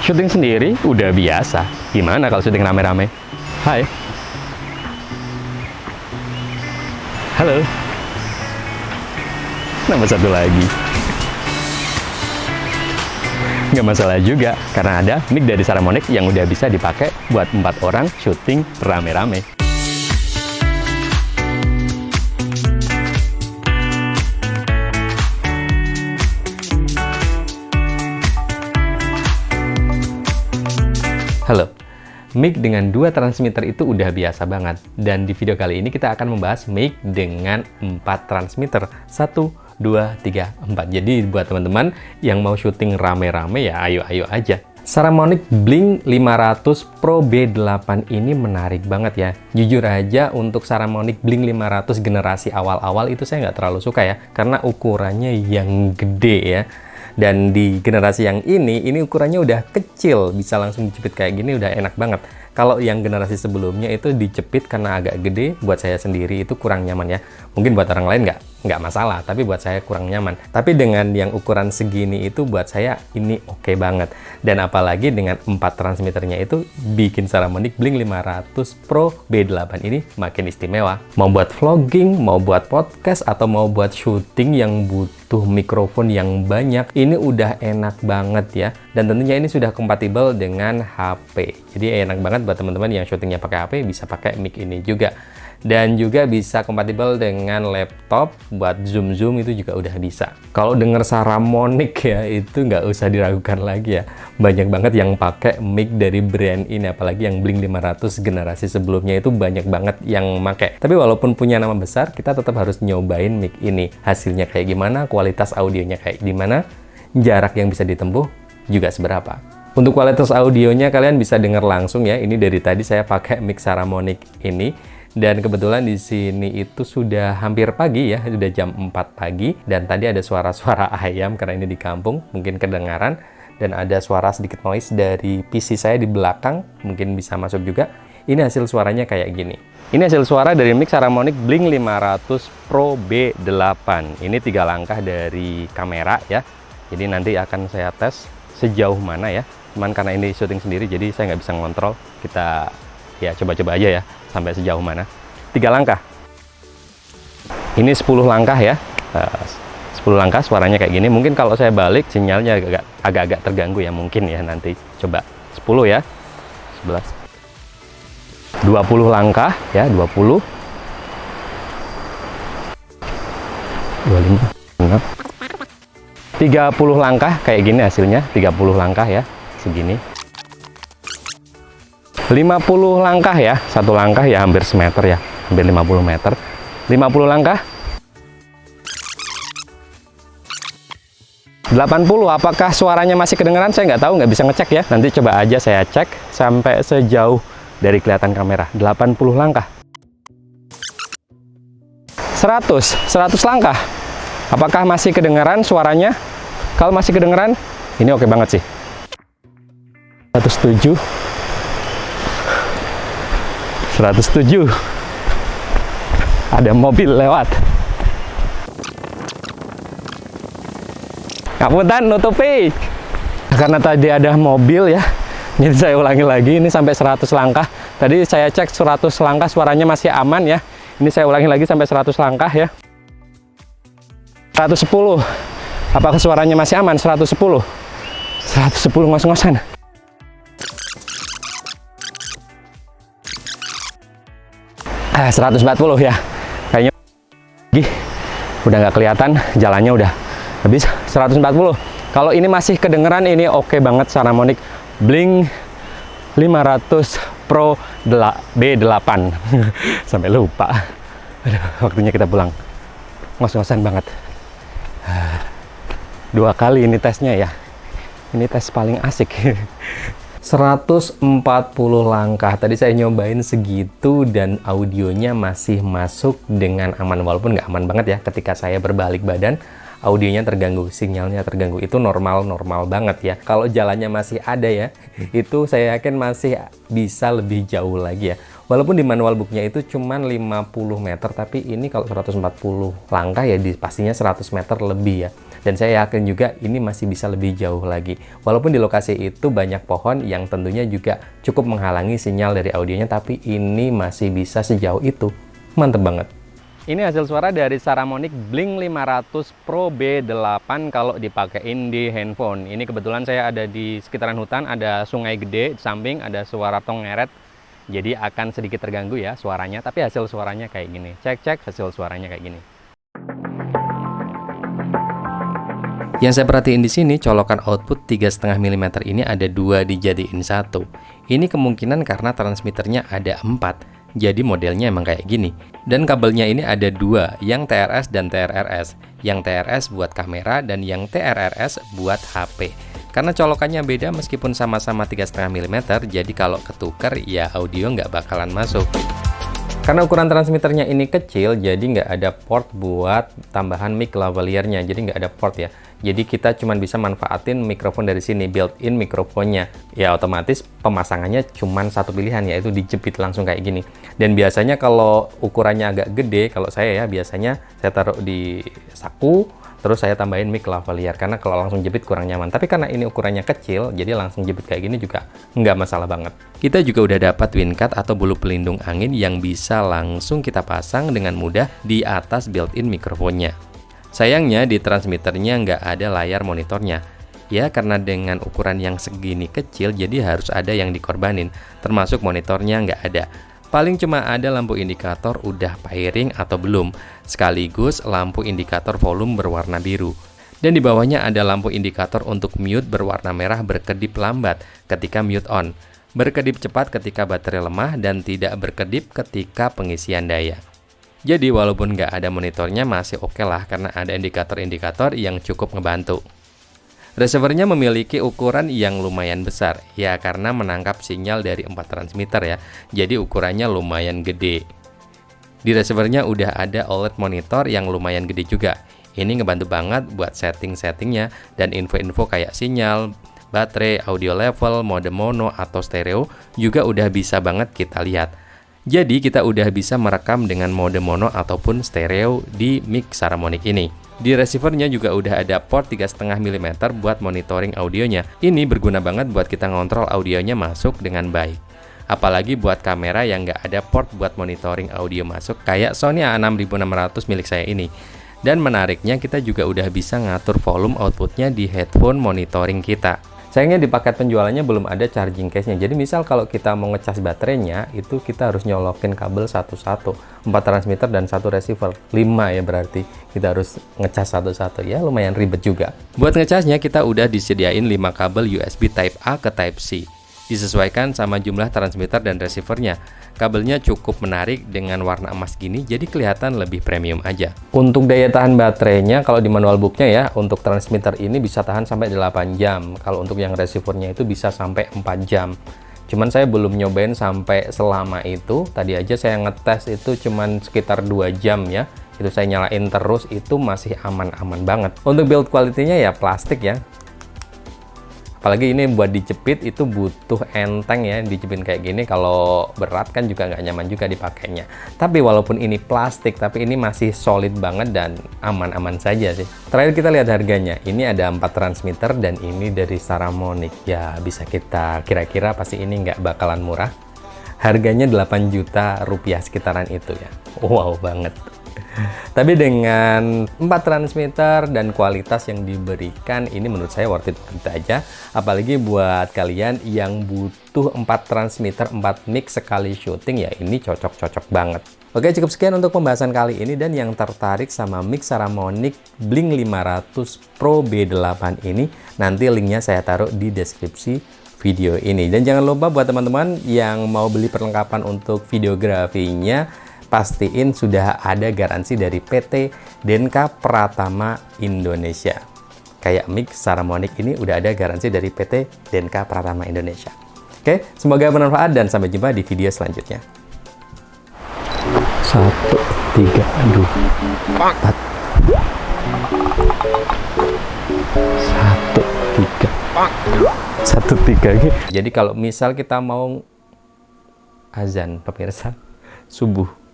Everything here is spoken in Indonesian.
Syuting sendiri udah biasa. Gimana kalau syuting rame-rame? Hai. Halo. Nambah satu lagi. Nggak masalah juga, karena ada mic dari Saramonic yang udah bisa dipakai buat 4 orang syuting rame-rame. Halo, mic dengan 2 transmitter itu udah biasa banget. Dan di video kali ini kita akan membahas mic dengan 4 transmitter. 1, 2, 3, 4. Jadi buat teman-teman yang mau syuting rame-rame ya ayo-ayo aja. Saramonic Blink 500 Pro B8 ini menarik banget ya. Jujur aja untuk Saramonic Blink 500 generasi awal-awal itu saya nggak terlalu suka ya. Karena ukurannya yang gede ya. Dan di generasi yang ini ukurannya udah kecil, bisa langsung dijepit kayak gini, udah enak banget. Kalau yang generasi sebelumnya itu dijepit karena agak gede, buat saya sendiri itu kurang nyaman ya. Mungkin buat orang lain nggak masalah, tapi buat saya kurang nyaman. Tapi dengan yang ukuran segini itu buat saya ini oke banget. Dan apalagi dengan 4 transmitternya itu bikin Saramonic Blink 500 Pro B8 ini makin istimewa. Mau buat vlogging, mau buat podcast, atau mau buat syuting yang butuh mikrofon yang banyak, ini udah enak banget ya. Dan tentunya ini sudah kompatibel dengan HP. Jadi enak banget buat teman-teman yang syutingnya pakai HP, bisa pakai mic ini juga. Dan juga bisa kompatibel dengan laptop, buat zoom-zoom itu juga udah bisa. Kalau denger Saramonic ya, itu nggak usah diragukan lagi ya. Banyak banget yang pakai mic dari brand ini, apalagi yang Blink 500 generasi sebelumnya itu banyak banget yang pakai. Tapi walaupun punya nama besar, kita tetap harus nyobain mic ini. Hasilnya kayak gimana, kualitas audionya kayak gimana, jarak yang bisa ditempuh juga seberapa. Untuk kualitas audionya kalian bisa dengar langsung ya. Ini dari tadi saya pakai mic Saramonic ini. Dan kebetulan di sini itu sudah hampir pagi ya, sudah jam 4 pagi. Dan tadi ada suara-suara ayam karena ini di kampung, mungkin kedengaran. Dan ada suara sedikit noise dari PC saya di belakang, mungkin bisa masuk juga. Ini hasil suaranya kayak gini. Ini hasil suara dari mic Saramonic Blink 500 Pro B8. Ini 3 langkah dari kamera ya. Jadi nanti akan saya tes sejauh mana ya. Cuman karena ini syuting sendiri, jadi saya nggak bisa ngontrol. Kita ya coba-coba aja ya, sampai sejauh mana. 3 langkah. Ini 10 langkah ya. 10 langkah suaranya kayak gini. Mungkin kalau saya balik sinyalnya agak-agak terganggu ya, mungkin ya nanti. Coba 10 ya. 11. 20 langkah ya, 20. 25. 30 langkah kayak gini hasilnya. 30 langkah ya, segini. 50 langkah ya, 1 langkah ya hampir semeter ya, hampir 50 meter. 50 langkah. 80, apakah suaranya masih kedengeran? Saya nggak tahu, nggak bisa ngecek ya. Nanti coba aja saya cek sampai sejauh dari kelihatan kamera. 80 langkah. 100 langkah. Apakah masih kedengeran suaranya? Kalau masih kedengeran, ini oke banget sih. 107. 107. Ada mobil lewat. Ngapunten, nutupi. Karena tadi ada mobil ya, jadi saya ulangi lagi. Ini sampai 100 langkah. Tadi saya cek 100 langkah suaranya masih aman ya. Ini saya ulangi lagi sampai 100 langkah ya. 110. Apakah suaranya masih aman? 110. 110 ngos-ngosan. 140 ya, kayaknya udah nggak kelihatan, jalannya udah habis. 140. Kalau ini masih kedengeran, ini oke banget Saramonic Blink 500 Pro B8. Sampai lupa. Aduh, waktunya kita pulang. Ngos-ngosan banget. 2 kali ini tesnya ya. Ini tes paling asik. 140 langkah. Tadi saya nyobain segitu dan audionya masih masuk dengan aman. Walaupun nggak aman banget ya ketika saya berbalik badan. Audionya terganggu, sinyalnya terganggu. Itu normal banget ya. Kalau jalannya masih ada ya, itu saya yakin masih bisa lebih jauh lagi ya. Walaupun di manual booknya itu cuman 50 meter, tapi ini kalau 140 langkah ya pastinya 100 meter lebih ya. Dan saya yakin juga ini masih bisa lebih jauh lagi. Walaupun di lokasi itu banyak pohon yang tentunya juga cukup menghalangi sinyal dari audionya, tapi ini masih bisa sejauh itu. Mantep banget. Ini hasil suara dari Saramonic Blink 500 Pro B8 kalau dipakein di handphone. Ini kebetulan saya ada di sekitaran hutan, ada sungai gede di samping, ada suara tong ngeret. Jadi akan sedikit terganggu ya suaranya, tapi hasil suaranya kayak gini. Cek hasil suaranya kayak gini. Yang saya perhatiin di sini, colokan output 3,5 mm ini ada 2 dijadiin 1. Ini kemungkinan karena transmitternya ada 4. Jadi modelnya emang kayak gini. Dan kabelnya ini ada 2, yang TRS dan TRRS. Yang TRS buat kamera dan yang TRRS buat HP. Karena colokannya beda meskipun sama-sama 3,5 mm, jadi kalau ketuker ya audio nggak bakalan masuk. Karena ukuran transmitternya ini kecil, jadi nggak ada port buat tambahan mic lavaliernya, jadi nggak ada port ya. Jadi kita cuma bisa manfaatin mikrofon dari sini, built-in mikrofonnya. Ya otomatis pemasangannya cuma satu pilihan, yaitu dijepit langsung kayak gini. Dan biasanya kalau ukurannya agak gede, kalau saya ya biasanya saya taruh di saku, terus saya tambahin mic lavalier, karena kalau langsung jepit kurang nyaman. Tapi karena ini ukurannya kecil, jadi langsung jepit kayak gini juga nggak masalah banget. Kita juga udah dapat windcut atau bulu pelindung angin yang bisa langsung kita pasang dengan mudah di atas built-in mikrofonnya. Sayangnya di transmitternya nggak ada layar monitornya. Ya karena dengan ukuran yang segini kecil, jadi harus ada yang dikorbanin, termasuk monitornya nggak ada. Paling cuma ada lampu indikator udah pairing atau belum, sekaligus lampu indikator volume berwarna biru. Dan di bawahnya ada lampu indikator untuk mute berwarna merah berkedip lambat ketika mute on, berkedip cepat ketika baterai lemah, dan tidak berkedip ketika pengisian daya. Jadi walaupun nggak ada monitornya masih oke lah, karena ada indikator-indikator yang cukup ngebantu. Receivernya memiliki ukuran yang lumayan besar, ya karena menangkap sinyal dari 4 transmitter ya, jadi ukurannya lumayan gede. Di receivernya udah ada OLED monitor yang lumayan gede juga. Ini ngebantu banget buat setting-settingnya dan info-info kayak sinyal, baterai, audio level, mode mono atau stereo juga udah bisa banget kita lihat. Jadi kita udah bisa merekam dengan mode mono ataupun stereo di mic Saramonic ini. Di receivernya juga udah ada port 3,5 mm buat monitoring audionya. Ini berguna banget buat kita ngontrol audionya masuk dengan baik. Apalagi buat kamera yang nggak ada port buat monitoring audio masuk kayak Sony A6600 milik saya ini. Dan menariknya kita juga udah bisa ngatur volume outputnya di headphone monitoring kita. Sayangnya di paket penjualannya belum ada charging case-nya. Jadi misal kalau kita mau ngecas baterainya, itu kita harus nyolokin kabel satu-satu. 4 transmitter dan 1 receiver. 5 ya berarti. Kita harus ngecas satu-satu. Ya lumayan ribet juga. Buat ngecasnya kita udah disediain 5 kabel USB Type A ke Type C. Disesuaikan sama jumlah transmitter dan receivernya. Kabelnya cukup menarik dengan warna emas gini, jadi kelihatan lebih premium aja. Untuk daya tahan baterainya, kalau di manual booknya ya, untuk transmitter ini bisa tahan sampai 8 jam. Kalau untuk yang receivernya itu bisa sampai 4 jam. Cuman saya belum nyobain sampai selama itu. Tadi aja saya ngetes itu cuman sekitar 2 jam ya. Itu saya nyalain terus, itu masih aman-aman banget. Untuk build quality-nya ya plastik ya. Apalagi ini buat dijepit itu butuh enteng ya, dijepit kayak gini. Kalau berat kan juga nggak nyaman juga dipakainya. Tapi walaupun ini plastik, tapi ini masih solid banget dan aman-aman saja sih. Terakhir kita lihat harganya. Ini ada 4 transmitter dan ini dari Saramonic. Ya bisa kita kira-kira pasti ini nggak bakalan murah. Harganya 8 juta rupiah sekitaran itu ya. Wow banget. Tapi dengan 4 transmitter dan kualitas yang diberikan, ini menurut saya worth it aja. Apalagi buat kalian yang butuh 4 transmitter, 4 mic sekali syuting, ya ini cocok-cocok banget. Oke, cukup sekian untuk pembahasan kali ini. Dan yang tertarik sama mic Saramonic Blink 500 Pro B8 ini, nanti linknya saya taruh di deskripsi video ini. Dan jangan lupa buat teman-teman yang mau beli perlengkapan untuk videografinya, pastiin sudah ada garansi dari PT Denka Pratama Indonesia. Kayak mic Saramonic ini udah ada garansi dari PT Denka Pratama Indonesia. Oke, semoga bermanfaat dan sampai jumpa di video selanjutnya. 1, 3, 2, 4. 1, 3. Jadi kalau misal kita mau azan pemirsa subuh.